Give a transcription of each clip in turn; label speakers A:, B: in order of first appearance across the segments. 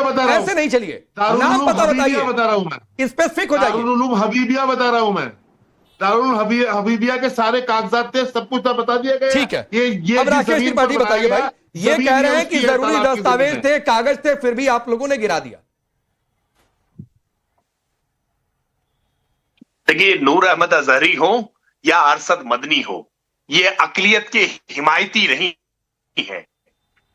A: बता रहा हूँ,
B: ऐसे नहीं चलिए,
A: दारुल
B: नाम
A: उलूम
B: पता
A: हबीबिया
B: बताइए,
A: बता रहा हूँ मैं,
B: स्पेसिफिक हो जाइए।
A: दारुल उलूम हबीबिया बता रहा हूँ मैं, दारुल हबीबिया के सारे कागजात थे, सब कुछ बता दिया गया।
B: ठीक है,
A: ये
B: अब राकेश
A: जमीन
B: त्रिपाठी
A: पर
B: बताइए भाई,
A: बनाया
B: ये
A: जमीन
B: कह रहे हैं
A: उसकी
B: कि
A: है,
B: जरूरी
A: तालाब की जमीन
B: दस्तावेज
A: है।
B: थे, कागज थे, फिर भी आप लोगों ने गिरा दिया।
C: देखिए, नूर अहमद अजहरी हो या अरशद मदनी हो, ये अकलियत के हिमायती नहीं है।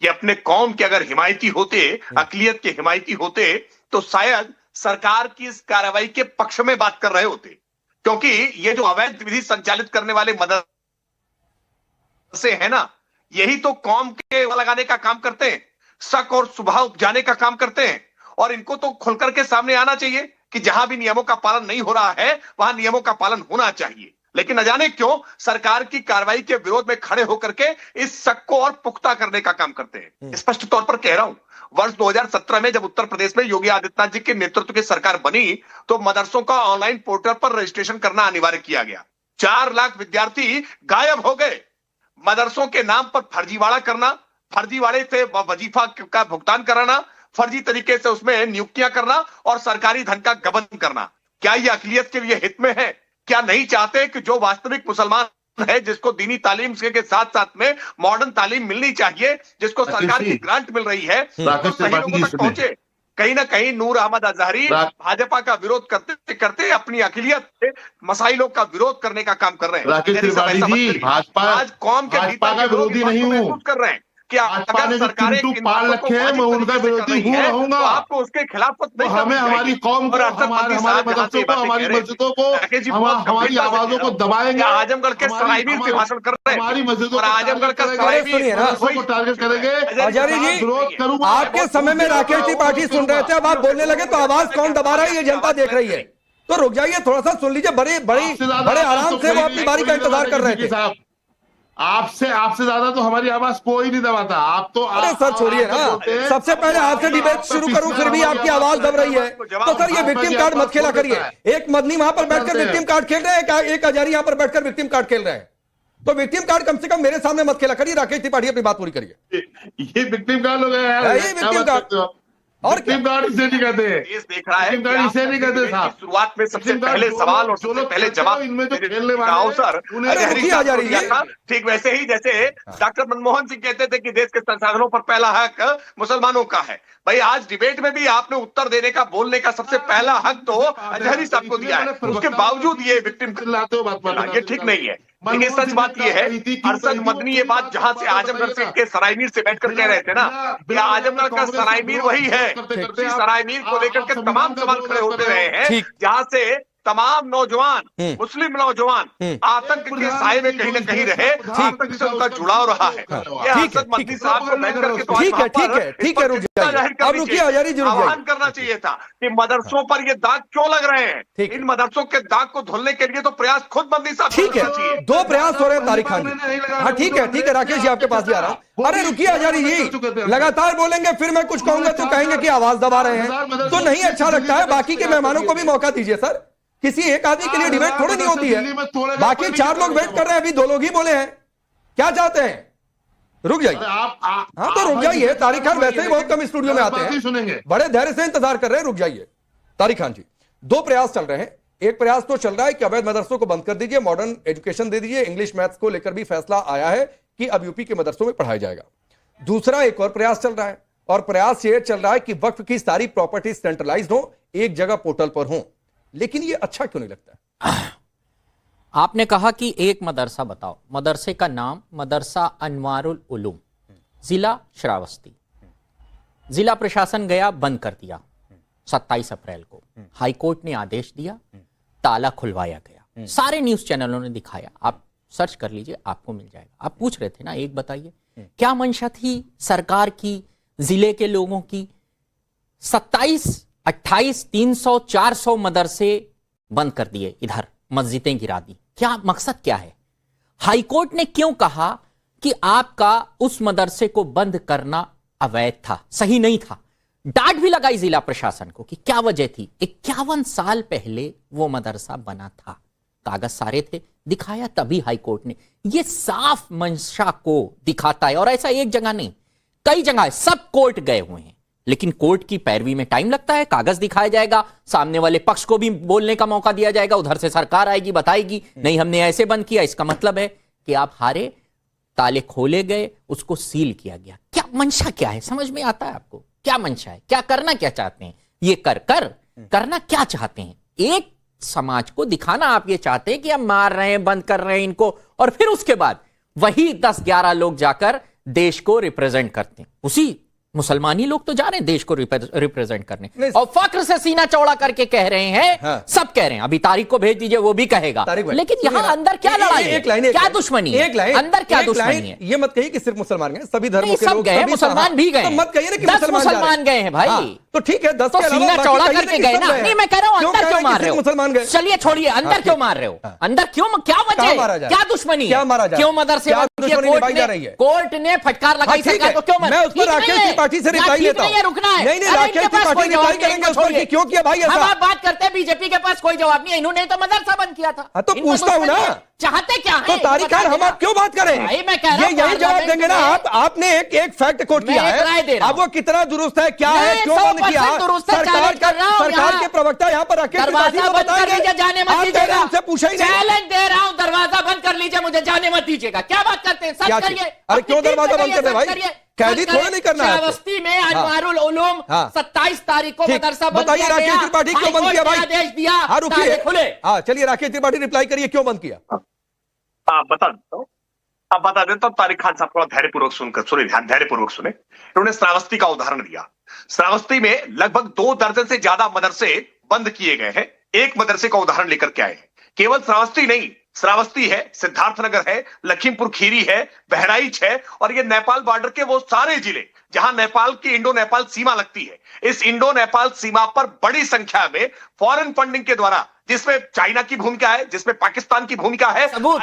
C: ये अपने कौम के अगर हिमायती होते, अकलियत के हिमायती होते, तो शायद सरकार की इस कार्रवाई के पक्ष में बात कर रहे होते, क्योंकि ये जो अवैध विधि संचालित करने वाले मदरसे हैं ना, यही तो कौम के लगाने का काम करते हैं, शक और सुबह उपजाने का काम करते हैं। और इनको तो खुलकर के सामने आना चाहिए कि जहां भी नियमों का पालन नहीं हो रहा है, वहां नियमों का पालन होना चाहिए। लेकिन न जाने क्यों सरकार की कार्रवाई के विरोध में खड़े होकर के इस शक को और पुख्ता करने का काम करते हैं। स्पष्ट तौर पर कह रहा हूं, वर्ष 2017 में जब उत्तर प्रदेश में योगी आदित्यनाथ जी के नेतृत्व की सरकार बनी, तो मदरसों का ऑनलाइन पोर्टल पर रजिस्ट्रेशन करना अनिवार्य किया गया। 4 लाख विद्यार्थी गायब हो गए। मदरसों के नाम पर फर्जीवाड़ा करना, फर्जीवाड़े से वजीफा का भुगतान कराना, फर्जी तरीके से उसमें नियुक्तियां करना और सरकारी धन का गबन करना, क्या यह अकलियत के लिए हित में है? क्या नहीं चाहते कि जो वास्तविक मुसलमान है, जिसको दीनी तालीम के साथ साथ में मॉडर्न तालीम मिलनी चाहिए, जिसको सरकार की ग्रांट मिल रही है, तो सही लोगों तक पहुंचे? कहीं ना कहीं नूर अहमद अजहरी भाजपा का विरोध करते करते अपनी अकलियत से मसाइलों का विरोध करने का काम कर रहे हैं।
A: राकेश त्रिपाठी जी, भाजपा
C: आज कौम के भीतर
A: का विरोधी नहीं हूँ,
C: कर रहे हैं कि
A: भाजपा ने जो चिंटू पाल रखे हैं, मैं उनका विरोधी हूँ, रहूंगा।
C: तो आपको उसके खिलाफ
A: तो हमें हमारी कौम को, हमारे मदरसों को, हमारी मस्जिदों को, हमारी आवाजों को दबाएंगे।
C: आजमगढ़ के सरायवीर से भाषण कर रहे हैं,
A: हमारी मस्जिदों
C: और आजमगढ़ का सरायवीर
A: को टारगेट करेंगे।
B: अजहरी जी,
A: विरोध करूंगा।
B: आपके समय में राकेश त्रिपाठी सुन रहे थे, अब आप बोलने लगे तो आवाज कौन दबा रहा है ये जनता देख रही है। तो रुक जाइए, थोड़ा सा सुन लीजिए, बड़े आराम से वो अपनी बारी का इंतजार कर रहे थे।
A: आपसे ज्यादा तो हमारी आवाज कोई नहीं दबाता। आप तो
B: अरे सर छोड़िए ना, सबसे पहले आपसे डिबेट शुरू करूं, फिर भी आपकी आवाज दब रही है। तो सर ये विक्टिम कार्ड मत खेला करिए। एक मदनी वहां पर बैठकर विक्टिम कार्ड खेल रहे हैं, एक अजहरी यहां पर बैठकर विक्टिम कार्ड खेल रहे हैं। तो विक्टिम कार्ड कम से कम मेरे सामने मत खेला करिए। राकेश त्रिपाठी अपनी बात पूरी करिए।
A: ये विक्टिम कार्ड लोग हैं,
B: ये विक्टिम कार्ड और
A: विक्टिम कार्ड इसे नहीं कहते,
C: देश देख रहा है,
A: विक्टिम कार्ड इसे नहीं कहते साहब।
C: शुरुआत में सबसे पहले सवाल और सबसे पहले जवाब
A: इनमें जो खेलने वाले
C: सर ठीक वैसे ही जैसे डॉक्टर मनमोहन सिंह कहते थे कि देश के संसाधनों पर पहला हक मुसलमानों का है। भाई आज डिबेट में भी आपने उत्तर देने का, बोलने का सबसे पहला हक तो अजहरी साहब को दिया है, उसके बावजूद ये विक्टिम ये ठीक नहीं है। देखिए सच बात ये है, अरशद मदनी ये बात जहां से आजमगढ़ से के सरायमीर से बैठकर कह रहे थे ना, कि आजमगढ़ का सरायमीर वही है। उसी सरायमीर को लेकर के तमाम सवाल खड़े होते रहे हैं, जहां से तमाम नौजवान, मुस्लिम नौजवान आतंक के साए में कहीं ना कहीं रहे, आतंक से उनका जुड़ाव रहा है। अरशद मदनी साहब को बैठ करके तो
B: ठीक है, रुक जाइए,
C: आह्वान करना चाहिए था कि मदरसों पर ये दाग क्यों लग रहे हैं। इन मदरसों के दाग को धुलने के लिए तो प्रयास खुद मदनी साहब
B: ठीक है, 2 प्रयास हो रहे हैं तारिक खान जी। हाँ ठीक है राकेश जी आपके पास ही आ रहा हूं। अरे रुकिए अजहरी जी, लगातार बोलेंगे, फिर मैं कुछ कहूंगा तो कहेंगे कि आवाज दबा रहे हैं, तो नहीं अच्छा लगता है। बाकी के मेहमानों को भी मौका दीजिए सर, किसी एक आदमी के लिए डिबेट थोड़ी नहीं होती है। बाकी 4 लोग वेट कर रहे हैं, अभी 2 लोग ही बोले हैं, क्या चाहते हैं? रुक जाइए, हाँ तो रुक जाइए। तारिक खान वैसे ही बहुत कम स्टूडियो में आते हैं, बड़े धैर्य से इंतजार कर रहे हैं, रुक जाइए। तारिक खान जी, 2 प्रयास चल रहे हैं। एक प्रयास तो चल रहा है कि अवैध मदरसों को बंद कर दीजिए, मॉडर्न एजुकेशन दे दीजिए, इंग्लिश मैथ्स को लेकर भी फैसला आया है कि अब यूपी के मदरसों में पढ़ाया जाएगा। दूसरा एक और प्रयास चल रहा है, और प्रयास ये चल रहा है कि वक्फ की सारी प्रॉपर्टी सेंट्रलाइज्ड हो, एक जगह पोर्टल पर हो। लेकिन ये अच्छा क्यों नहीं लगता?
D: आपने कहा कि एक मदरसा बताओ, मदरसे का नाम मदरसा अनवारुल उलूम, जिला श्रावस्ती। जिला प्रशासन गया, बंद कर दिया 27 अप्रैल को। हाईकोर्ट ने आदेश दिया, ताला खुलवाया गया, सारे न्यूज चैनलों ने दिखाया, आप सर्च कर लीजिए आपको मिल जाएगा। आप पूछ रहे थे ना, एक बताइए क्या मंशा थी सरकार की, जिले के लोगों की? 27, 28, 300, 400 मदरसे बंद कर दिए, इधर मस्जिदें गिरा दी। क्या मकसद क्या है? हाईकोर्ट ने क्यों कहा कि आपका उस मदरसे को बंद करना अवैध था, सही नहीं था? डांट भी लगाई जिला प्रशासन को कि क्या वजह थी। 51 साल पहले वो मदरसा बना था, कागज सारे थे, दिखाया, तभी हाईकोर्ट ने। ये साफ मंशा को दिखाता है, और ऐसा एक जगह नहीं, कई जगह सब कोर्ट गए हुए हैं, लेकिन कोर्ट की पैरवी में टाइम लगता है, कागज दिखाया जाएगा, सामने वाले पक्ष को भी बोलने का मौका दिया जाएगा, उधर से सरकार आएगी बताएगी नहीं हमने ऐसे बंद किया, इसका मतलब है कि आप हारे, ताले खोले गए, उसको सील किया गया। क्या मंशा क्या है, समझ में आता है आपको? क्या मंशा है, क्या करना क्या चाहते हैं? ये करना क्या चाहते हैं? एक समाज को दिखाना आप ये चाहते हैं कि हम मार रहे हैं, बंद कर रहे हैं इनको, और फिर उसके बाद वही 10-11 लोग जाकर देश को रिप्रेजेंट करते हैं। उसी मुसलमानी लोग तो जा रहे हैं देश को रिप्रेजेंट करने और फक्र से सीना चौड़ा करके कह रहे हैं। हाँ। सब कह रहे हैं, अभी तारिक को भेज दीजिए वो भी कहेगा, लेकिन यहां अंदर क्या लड़ाई है, क्या दुश्मनी है, अंदर क्या दुश्मनी है?
B: ये मत कहिए कि सिर्फ मुसलमान गए, सभी धर्मों के लोग
D: गए, मुसलमान भी गए,
B: मत कहिए कि
D: 10 मुसलमान गए हैं भाई,
B: तो ठीक है 10
D: तो सीना चौड़ा करके गए ना। नहीं मैं कह रहा हूं अंदर क्यों मार रहे हो, मुसलमान गए, चलिए छोड़िए, अंदर क्यों मार रहे हो, अंदर क्यों, क्या वजह, क्या दुश्मनी, क्यों मदरसे कोर्ट ने फटकार लगाई सरकार को, क्यों?
B: मैं उस पर राकेश त्रिपाठी से रिप्लाई लेता हूं।
D: रुकना है,
B: नहीं राकेश त्रिपाठी रिप्लाई करेंगे उस पर कि क्यों किया भाई ऐसा।
D: हम आप बात करते हैं, बीजेपी के पास कोई जवाब नहीं है, इन्होंने तो मदरसा बंद किया था।
B: तो पूछता हूं ना,
D: चाहते क्या है?
B: तो तारिक खान हम आप क्यों बात करें?
D: मैं कह रहा हूं
B: यही जवाब देंगे ना आप। आपने एक फैक्ट कोट किया है, अब वो कितना दुरुस्त है, क्या है, क्यों बंद किया, सरकार के प्रवक्ता यहाँ पर राकेश त्रिपाठी को बताएंगे,
D: जाने मत दीजिएगा,
B: उनसे पूछा ही नहीं।
D: चैलेंज दे रहा हूं, दरवाजा बंद कर लीजिए, मुझे जाने मत दीजिएगा। क्या बात करते हैं, सच करिए।
B: अरे क्यों दरवाजा बंद कर रहे भाई, कैदी थोड़ा नहीं करना है।
D: श्रावस्ती में अनवारुल उलूम 27 तारीख को मदरसा बंद
B: बताइए राकेश त्रिपाठी क्यों बंद किया भाई,
D: आदेश दिया।
B: हाँ रुकिए, हाँ चलिए राकेश त्रिपाठी रिप्लाई करिए क्यों बंद किया।
C: बता देता हूँ, अब बता देता हूँ। तारिक खान साहब थोड़ा धैर्यपूर्वक सुनकर सुने, धैर्यपूर्वक सुने। इन्होंने श्रावस्ती का उदाहरण दिया। श्रावस्ती में लगभग 2 दर्जन से ज्यादा मदरसे बंद किए गए हैं। एक मदरसे का उदाहरण लेकर के आए हैं। केवल श्रावस्ती नहीं, श्रावस्ती है, सिद्धार्थनगर है, लखीमपुर खीरी है, बहराइच है, और ये नेपाल बॉर्डर के वो सारे जिले जहां नेपाल की इंडो नेपाल सीमा लगती है। इस इंडो नेपाल सीमा पर बड़ी संख्या में फॉरेन फंडिंग के द्वारा, जिसमें चाइना की भूमिका है, जिसमें पाकिस्तान की भूमिका है,
D: सबूत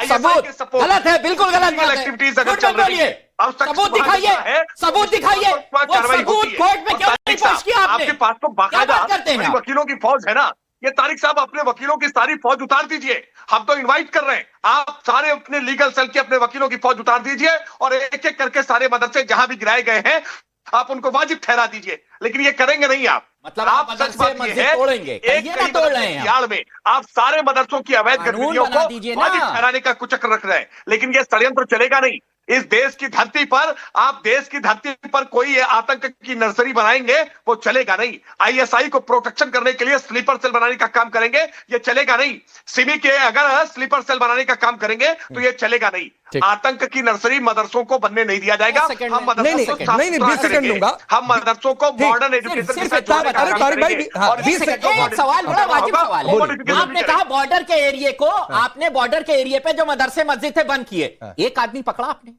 D: गलत है, बिल्कुल गलत
C: एक्टिविटीज अगर चल रही है, अब तक
D: सबूत दिखाइए, सबूत दिखाइए,
C: कार्रवाई होती है।
D: कोर्ट में क्यों नहीं पेश किया आपने?
C: आपके पास तो बाकायदा वकीलों की फौज है ना। ये तारिक साहब अपने वकीलों की सारी फौज उतार दीजिए, हम तो इनवाइट कर रहे हैं, आप सारे अपने लीगल सेल के अपने वकीलों की फौज उतार दीजिए और एक एक करके सारे मदरसे जहां भी गिराए गए हैं आप उनको वाजिब ठहरा दीजिए। लेकिन ये करेंगे नहीं आप,
D: मतलब आप सच बात ये है, तोड़ेंगे, एक तोड़ रहे हैं
C: यार्ड में आप सारे मदरसों की अवैध गतिविधियों को वाजिब ठहराने का कुचक्र रख रहे हैं। लेकिन ये षड्यंत्र चलेगा नहीं। इस देश की धरती पर आप देश की धरती पर कोई आतंक की नर्सरी बनाएंगे, वो चलेगा नहीं। आईएसआई को प्रोटेक्शन करने के लिए स्लीपर सेल बनाने का काम करेंगे, ये चलेगा नहीं। सिमी के अगर स्लीपर सेल बनाने का काम करेंगे तो ये चलेगा नहीं। आतंक की नर्सरी मदरसों को बनने नहीं दिया जाएगा। हम मदरसों को साफ सुथरा करेंगे, हम मदरसों को मॉडर्न एजुकेशन के साथ
D: सवाल बड़ा वाजिब सवाल है। आपने कहा बॉर्डर के एरिया को, आपने बॉर्डर के एरिया पे जो मदरसे मस्जिद थे बंद किए, एक आदमी पकड़ा आपने,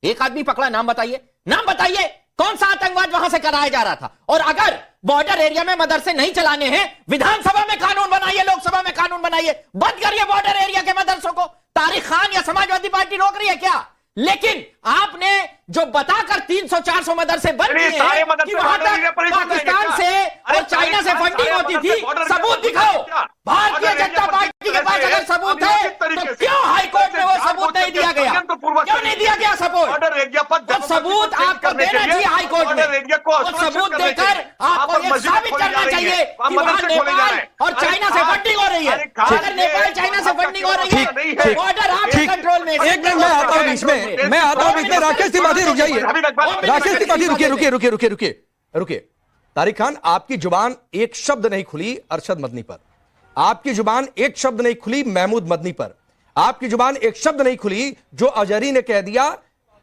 D: एक आदमी पकड़ा, नाम बताइए, नाम बताइए, कौन सा आतंकवाद वहां से कराया जा रहा था? और अगर बॉर्डर एरिया में मदरसे नहीं चलाने हैं, विधानसभा में कानून बनाइए, लोकसभा में कानून बनाइए, बंद करिए बॉर्डर एरिया के मदरसों को। तारिक खान या समाजवादी पार्टी रोक रही है क्या? लेकिन आपने जो बताकर 300-400 मदरसे बंद किए हैं कि वहां तक पाकिस्तान से और चाइना से फंडिंग होती थी, सबूत दिखाओ। भारतीय जनता पार्टी के पास अगर सबूत है तो क्यों हाईकोर्ट में वो सबूत नहीं दिया गया? क्यों नहीं दिया गया सबूत? तो सबूत आपको देना चाहिए हाईकोर्ट में, और सबूत देकर आपको ये साबित करना चाहिए कि वहां नेपाल और चाइना से फंडिंग हो रही है। अगर नेपाल चाइना से फंडिंग हो रही है, बॉर्डर आपके कंट्रोल में।
B: एक मिनट मैं आता हूं बीच में, मैं आता हूं बीच में। राकेश त्रिपाठी रुक जाइए, राकेश त्रिपाठी रुकिए। तारिक खान, आपकी जुबान एक शब्द नहीं खुली अरशद मदनी पर, आपकी जुबान एक शब्द नहीं खुली महमूद मदनी पर, आपकी जुबान एक शब्द नहीं खुली जो अजहरी ने कह दिया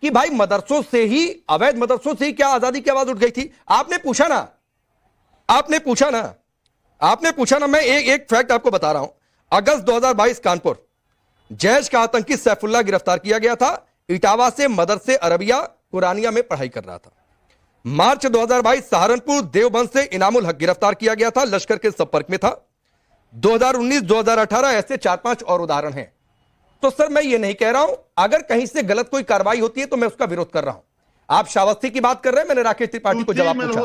B: कि भाई मदरसों से ही, अवैध मदरसों से ही क्या आजादी की आवाज उठ गई थी। आपने पूछा ना, मैं एक फैक्ट आपको बता रहा हूं। अगस्त 2022 कानपुर, जैश का आतंकी सैफुल्लाह गिरफ्तार किया गया था, इटावा से मदरसे अरबिया कुरानिया में पढ़ाई कर रहा था। मार्च 2022 सहारनपुर देवबंद से इनामुल हक गिरफ्तार किया गया था, लश्कर के संपर्क में था। 2019-2018 ऐसे 4-5 और उदाहरण हैं। तो सर मैं ये नहीं कह रहा हूं, अगर कहीं से गलत कोई कार्रवाई होती है तो मैं उसका विरोध कर रहा हूं। आप श्रावस्ती की बात कर रहे हैं, मैंने राकेश त्रिपाठी को जवाब पूछा,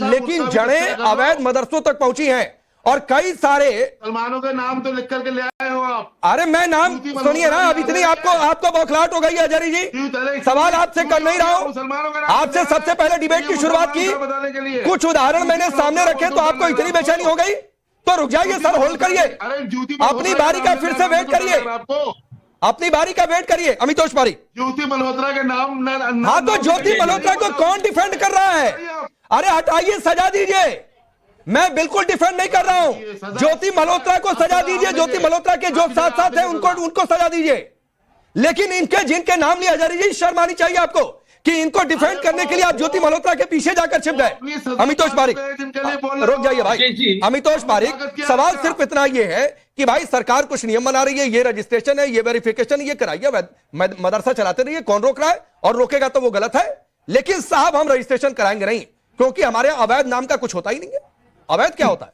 B: लेकिन जड़ें अवैध मदरसों तक पहुंची हैं और कई सारे
A: मुसलमानों के नाम तो लिख करके ले आए हो आप।
B: अरे मैं नाम सुनिए ना, अब इतनी आपको बौखलाहट हो गई है अजहरी जी। सवाल आपसे कर नहीं रहा हूं, आपसे सबसे पहले डिबेट की शुरुआत की, कुछ उदाहरण मैंने सामने रखे तो आपको इतनी बेचैनी हो गई, तो रुक जाइए सर, होल्ड करिए, अपनी बारी का फिर से वेट करिए, अपनी बारी का वेट करिए। अमितोष पारी,
A: ज्योति मल्होत्रा के नाम
B: हाँ तो ज्योति मल्होत्रा को कौन डिफेंड कर रहा है? अरे हटाइए, सजा दीजिए, मैं बिल्कुल डिफेंड नहीं कर रहा हूं। ज्योति मल्होत्रा को सजा दीजिए, ज्योति मल्होत्रा के जो साथ साथ है उनको सजा दीजिए, लेकिन इनके जिनके नाम लिया जा रही है, शर्म आनी चाहिए आपको कि इनको डिफेंड करने के लिए आप ज्योति मल्होत्रा के पीछे जाकर छिप गए। अमितोष पारिक, रुक जाइए भाई। अमितोष पारिक, सवाल सिर्फ इतना ये है कि भाई सरकार कुछ नियम बना रही है, ये रजिस्ट्रेशन है, ये वेरिफिकेशन, ये कराइए, मदरसा चलाते रहिए, कौन रोक रहा है? और रोकेगा तो वो गलत है, लेकिन साहब हम रजिस्ट्रेशन कराएंगे नहीं, क्योंकि हमारे अवैध नाम का कुछ होता ही नहीं है। अवैध क्या होता है?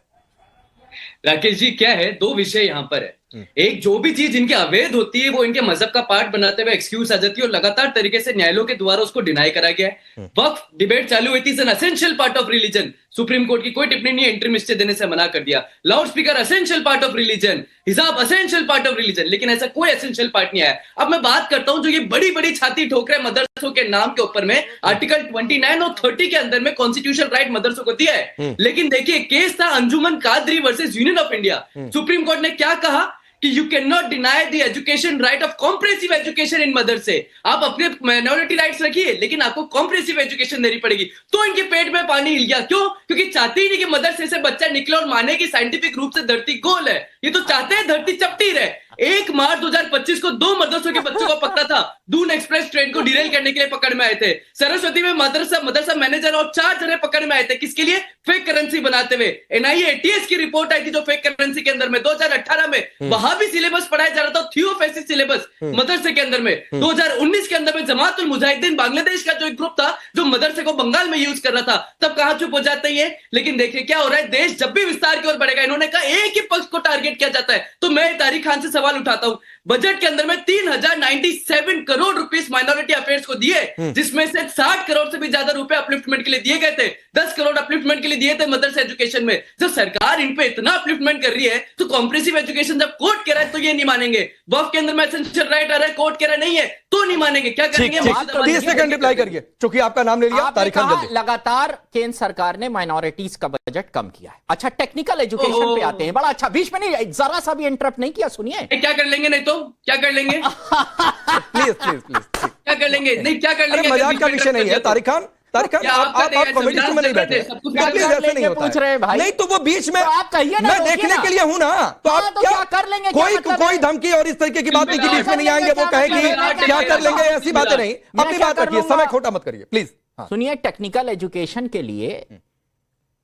E: राकेश जी, क्या है, दो विषय यहां पर है। एक, जो भी चीज इनके अवैध होती है वो इनके मजहब का पार्ट बनाते हुए एक्सक्यूज आ जाती है और लगातार तरीके से न्यायालयों के द्वारा उसको डिनाई करा गया है। वक्फ डिबेट चालू हुई थी, N essential part of religion, supreme court की कोई टिप्पणी नहीं, इंटरिम स्टे देने से मना कर दिया। Loud speaker essential part of religion, हिजाब असेंशियल पार्ट ऑफ रिलीजन, लेकिन ऐसा कोई एसेंशियल पार्ट नहीं आया। अब मैं बात करता हूं जो ये बड़ी बड़ी छाती ठोक रहे मदरसों के नाम के ऊपर में, आर्टिकल 29 और 30 के अंदर में कॉन्स्टिट्यूशनल राइट मदरसों को दिया है। लेकिन देखिए, केस था Anjuman Qadri versus Union of India. Supreme Court ने क्या कहा कि you can not deny the education right of comprehensive education in मदरसे। आप अपने माइनॉरिटी राइट्स रखिए, लेकिन आपको कॉम्प्रेसिव एजुकेशन देनी पड़ेगी। तो इनके पेट में पानी हिल गया, क्यों? क्योंकि चाहते ही नहीं कि मदरसे से बच्चा निकले और माने कि साइंटिफिक रूप से धरती गोल है, ये तो चाहते हैं धरती चपटी रहे। 1 मार्च 2025 को 2 मदरसों के बच्चों को पकड़ा था, दून एक्सप्रेस ट्रेन को डिरेल करने के लिए पकड़ में आए थे। सरस्वती में मदरसा मैनेजर और 4 जने पकड़ में आए थे, किसके लिए? फेक करेंसी बनाते हुए। एनआईए एटीएस की रिपोर्ट आई थी जो फेक करेंसी के अंदर में 2018 में वहां भी सिलेबस पढ़ाया जा रहा था, थियोफेसिस सिलेबस मदरसे के अंदर में। 2019 के अंदर में जमातुल मुजाहिदीन बांग्लादेश का जो एक ग्रुप था जो मदरसे को बंगाल में यूज कर रहा था, तब कहां चुप हो जाते ही है। लेकिन देखिए क्या हो रहा है, देश जब भी विस्तार की ओर बढ़ेगा, इन्होंने कहा एक ही पक्ष को टारगेट किया जाता है। तो मैं तारिक खान से सवाल उठाता हूं, बजट के अंदर में 3097 करोड़ रुपीस माइनॉरिटी अफेयर्स को दिए, जिसमें से 60 करोड़ से भी ज्यादा रुपए अपलिफ्टमेंट के लिए दिए गए थे। 10 करोड़ अपलिफ्टमेंट के लिए दिए थे मदरसा एजुकेशन में। जब सरकार इन पे इतना अपलिफ्टमेंट कर रही है, तो कॉम्प्रेसिव एजुकेशन जब कोर्ट कह रहा है तो ये नहीं मानेंगे। वक्फ के अंदर में एसेंशियल राइट आ रहा है, कोर्ट कह रहा नहीं है, तो नहीं मानेंगे। क्या करेंगे?
B: 30 सेकंड रिप्लाई करिए, चूंकि आपका नाम ले लिया। तारिक खान जल्दी।
D: लगातार केंद्र सरकार ने माइनॉरिटीज का बजट कम किया है। अच्छा, टेक्निकल एजुकेशन पे आते हैं। बड़ा अच्छा, बीच में नहीं, जरा सा भी इंटरप्ट नहीं किया, सुनिए।
E: क्या कर लेंगे? नहीं तो क्या कर लेंगे?
B: प्लीज प्लीज प्लीज,
E: क्या कर लेंगे? नहीं, क्या कर लेंगे?
B: मजाक का विषय नहीं है तारिक खान। तारिक खान, आप कमेटी में नहीं बैठे, प्लीज ऐसे नहीं होता है। नहीं तो वो बीच में
D: आप कहिए ना,
B: मैं देखने के लिए हूं ना, तो आप क्या
D: कर लेंगे?
B: कोई धमकी और इस तरीके की बात नहीं कि बीच में नहीं आएंगे, वो कहेगी क्या कर लेंगे, ऐसी बातें नहीं। अपनी बात रखिए, समय खोटा मत करिए प्लीज।
D: सुनिए, टेक्निकल एजुकेशन के लिए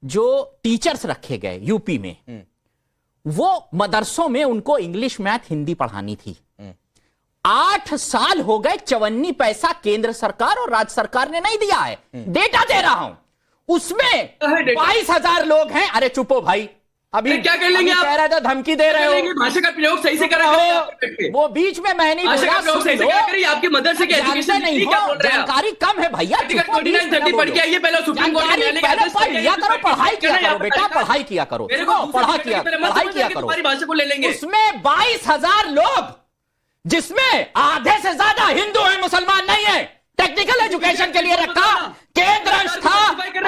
D: जो टीचर्स रखे गए यूपी में, वो मदरसों में उनको इंग्लिश, मैथ, हिंदी पढ़ानी थी। 8 साल हो गए, चवन्नी पैसा केंद्र सरकार और राज्य सरकार ने नहीं दिया है। डेटा दे रहा हूं, उसमें 22,000 लोग हैं। अरे चुपो भाई, अभी
E: क्या कर लेंगे? आप
D: कह रहे थे धमकी दे रहे हो।
E: भाषा का प्रयोग सही से करा,
D: वो बीच में मैं नहीं बोला,
E: सही से क्या करिए? आपके मदरसे के एजुकेशन
D: नहीं हो, जानकारी कम है भैया।
E: 29-30 पढ़ के आइए, पहले सुप्रीम कोर्ट में
D: पढ़ाई किया करो बेटा, पढ़ाई किया करो, पढ़ाई किया करो।
E: भाषा को ले लेंगे।
D: उसमें 22,000 लोग, जिसमें आधे से ज्यादा हिंदू है, मुसलमान नहीं है। टेक्निकल एजुकेशन के लिए रखा, केंद्र अंश था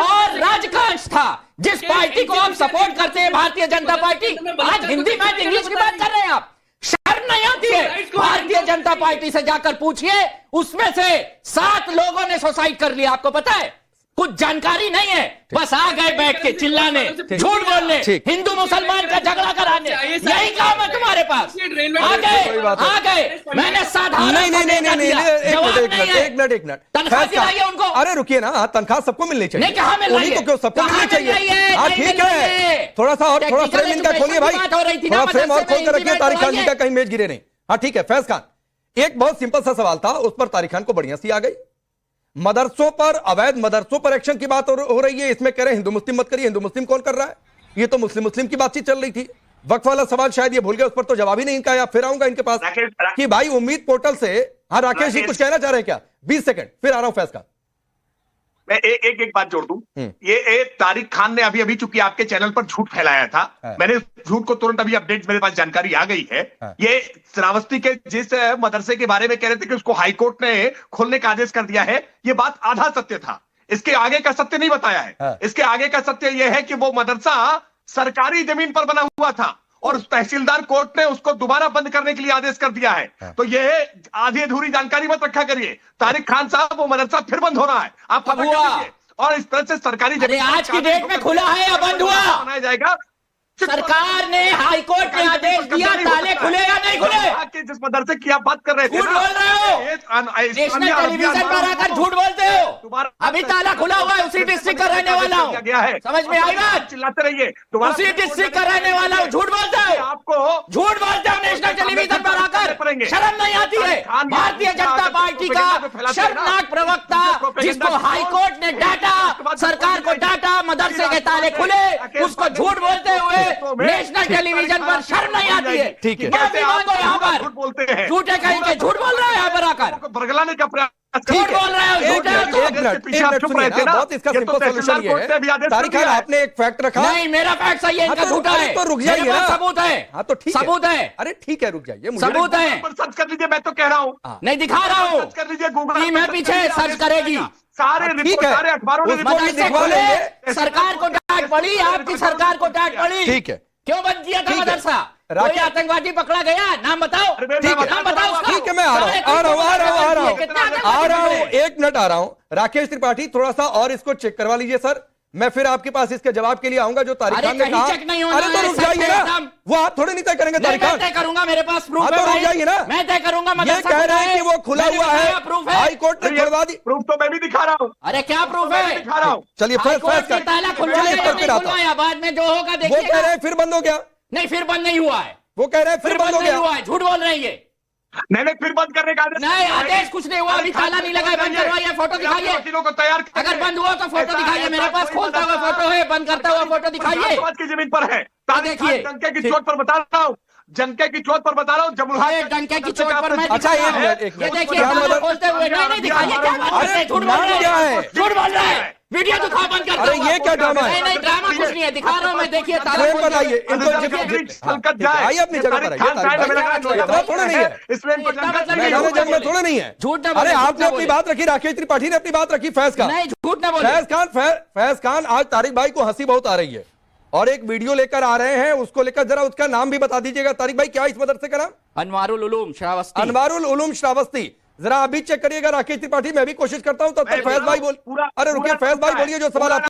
D: और राज्य का अंश था। जिस पार्टी को आप सपोर्ट करते हैं, भारतीय जनता पार्टी, आज हिंदी मैथ इंग्लिश की बात कर रहे हैं आप। शर्म नहीं आती है? भारतीय जनता पार्टी से जाकर पूछिए, उसमें से 7 लोगों ने सुसाइड कर लिया। आपको पता है? कुछ जानकारी नहीं है, बस आ गए बैठ के चिल्लाने, झूठ बोलने, हिंदू मुसलमान का झगड़ा कराने, यही काम है तुम्हारे पास। आ गए, मैंने साधारण
B: नहीं, एक मिनट
D: तनख्वाह दिलाइए उनको।
B: अरे रुकिए ना, तनख्वाह सबको मिलनी चाहिए।
D: नहीं, कहाँ मिल रही है?
B: तो क्यों सबको मिलनी चाहिए? हाँ ठीक है, थोड़ा फ्रेम इनका खोलिए भाई, थोड़ा फ्रेम और खोल कर रखिए। तारिक खान जी का कहीं मेज गिरे नहीं। हाँ ठीक है, फैज खान, एक बहुत सिंपल सा सवाल था, उस पर तारिक खान को बढ़िया सी आ गई। मदरसों पर, अवैध मदरसों पर एक्शन की बात हो रही है, इसमें कह रहे हैं हिंदू मुस्लिम मत करिए। हिंदू मुस्लिम कौन कर रहा है? ये तो मुस्लिम की बातचीत चल रही थी। वक्फ वाला सवाल शायद ये भूल गए, उस पर तो जवाब ही नहीं इनका। फिर आऊंगा इनके पास कि भाई उम्मीद पोर्टल से। हाँ राकेश जी कुछ कहना चाह रहे हैं क्या? 20 सेकंड, फिर आ रहा हूं फैज का।
C: मैं एक बात जोड़ दूं। ये तारिक खान ने अभी चूंकि आपके चैनल पर झूठ फैलाया था, मैंने झूठ को तुरंत अभी अपडेट मेरे पास जानकारी आ गई है। ये श्रावस्ती के जिस मदरसे के बारे में कह रहे थे कि उसको हाईकोर्ट ने खोलने का आदेश कर दिया है, ये बात आधा सत्य था। इसके आगे का सत्य नहीं बताया है। इसके आगे का सत्य यह है कि वो मदरसा सरकारी जमीन पर बना हुआ था और उस तहसीलदार कोर्ट ने उसको दोबारा बंद करने के लिए आदेश कर दिया है। तो यह आधी अधूरी जानकारी मत रखा करिए। तारिक खान साहब, वो मदरसा फिर बंद हो रहा है, आप पता कर लीजिए। और इस तरह से सरकारी
D: जमीन आज की डेट में खुला है या बंद हुआ
C: बनाया जाएगा।
D: सरकार ने हाईकोर्ट ने आदेश दिया, ताले खुले या नहीं खुले?
C: जिस मदरसे की आप बात कर रहे थे,
D: झूठ बोल रहे हो, नेशनल टेलीविजन पर आकर झूठ बोलते हो। अभी ताला खुला हुआ है, उसी डिस्ट्रिक्ट का रहने वाला हूँ, समझ में आई बात?
C: चिल्लाते रहिए,
D: उसी डिस्ट्रिक्ट का रहने वाला हूँ, झूठ बोलते हो,
C: आपको
D: झूठ बोलते हो नेशनल टेलीविजन पर आकर। शर्म नहीं आती है? भारतीय जनता पार्टी का शर्मनाक प्रवक्ता, जिसको हाईकोर्ट ने डांटा, सरकार को डांटा, मदरसे के ताले खुले, उसको झूठ बोलते हुए नेशनल टेलीविजन पर शर्म नहीं आती है?
B: ठीक है,
D: माफी मांगो यहाँ पर।
C: झूठ बोलते हैं,
D: झूठे कहीं के झूठ बोल रहे हैं यहाँ पर आकर,
C: बरगलाने का प्रयास
D: झूठ बोल रहे हो, झूठे हो तुम।
B: एक मिनट सुनिए ना, बहुत इसका सिंपल सॉल्यूशन ये है। तारिक खान, आपने एक फैक्ट रखा।
D: नहीं, मेरा फैक्ट सही है, इनका झूठा है।
B: तो रुक जाइए ना,
D: सबूत है।
B: हाँ तो ठीक है,
D: सबूत है।
B: अरे ठीक है, रुक जाइए,
D: सबूत है,
C: सर्च कर लीजिए, मैं तो कह रहा हूँ।
D: नहीं दिखा रहा हूँ,
C: सर्च कर लीजिए, गूगल
D: टीम है पीछे, सर्च करेगी।
C: सारे रिपोर्ट, सारे अखबारों ने रिपोर्ट
D: मदरसे
C: दिखवा
D: खुले,
C: लेंगे।
D: सरकार को डांट पड़ी, आपकी सरकार को डांट पड़ी।
B: ठीक है,
D: क्यों बंद किया था मदरसा? कोई आतंकवादी पकड़ा गया? नाम बताओ, नाम बताओ उसका।
B: ठीक है, मैं आ रहा हूँ, एक मिनट आ रहा हूँ। राकेश त्रिपाठी, थोड़ा सा और इसको चेक करवा लीजिए सर, मैं फिर आपके पास इसके जवाब के लिए आऊंगा जो तारिक खान ने कहा। अरे तो रुक जाइए ना, वो आप थोड़े नहीं तय करेंगे तारिक खान।
D: तय करूंगा, मेरे पास प्रूफ है।
B: तो रुक जाइए ना,
D: मैं तय करूंगा।
B: ये कह रहे हैं कि वो खुला हुआ है, हाई कोर्ट ने खुलवा दी।
C: प्रूफ तो मैं भी दिखा रहा हूँ।
D: अरे क्या प्रूफ है?
C: दिखा रहा हूँ।
B: चलिए
D: ताला खुलवाया, बाद में जो होगा
B: वो कह रहे हैं फिर बंद हो गया।
D: नहीं, फिर बंद नहीं हुआ है।
B: वो कह रहे हैं फिर बंद हो गया।
D: हुआ है, झूठ बोल रहे हैं ये।
C: मैंने फिर बंद करने का आदेश
D: नहीं, आदेश कुछ नहीं हुआ, अभी ताला नहीं लगा है, बंद करवाइए, फोटो दिखाइए।
C: वकीलों को तैयार
D: अगर बंद हुआ तो फोटो दिखाइए, मेरे पास खोलता हुआ फोटो है, बंद करता हुआ फोटो दिखाइए।
C: की जमीन पर है,
D: देखिए,
C: डंके की चोट पर बता रहा हूँ, डंके की चोट पर बता रहा हूँ।
D: डंके की चोट पर मैं
B: अच्छा, एक मिनट,
D: ये देखिए, ताला खोलते हुए नहीं दिखाइए। क्या बात करते हैं? झूठ बोल रहे हैं, झूठ बोल रहे हैं। वीडियो दिखाओ, बंद कर।
B: अरे ये क्या ड्रामा है?
D: नहीं, ड्रामा कुछ नहीं है, दिखा रहा हूँ मैं। देखिए, ताला
B: बताइए इनको, आइए अपनी जगह पर, इतना थोड़ा नहीं है, मैदान जंग में थोड़ा नहीं है।
D: झूठ।
B: अरे आपने अपनी बात रखी, राकेश त्रिपाठी ने अपनी बात रखी, फैज खान।
D: नहीं, झूठ ना बोले।
B: फैज खान, आज तारिक भाई को हंसी बहुत आ रही है और एक वीडियो लेकर आ रहे हैं, उसको लेकर जरा उसका नाम भी बता दीजिएगा तारिक भाई। क्या इस मदरसे का नाम?
D: अनवारुल उलूम श्रावस्ती।
B: अनवारुल उलूम श्रावस्ती। जरा अभी चेक करिएगा राकेश त्रिपाठी, मैं भी कोशिश करता हूं तब तक फैज भाई बोल। अरे रुकिए, फैज भाई बोलिए जो सवाल आप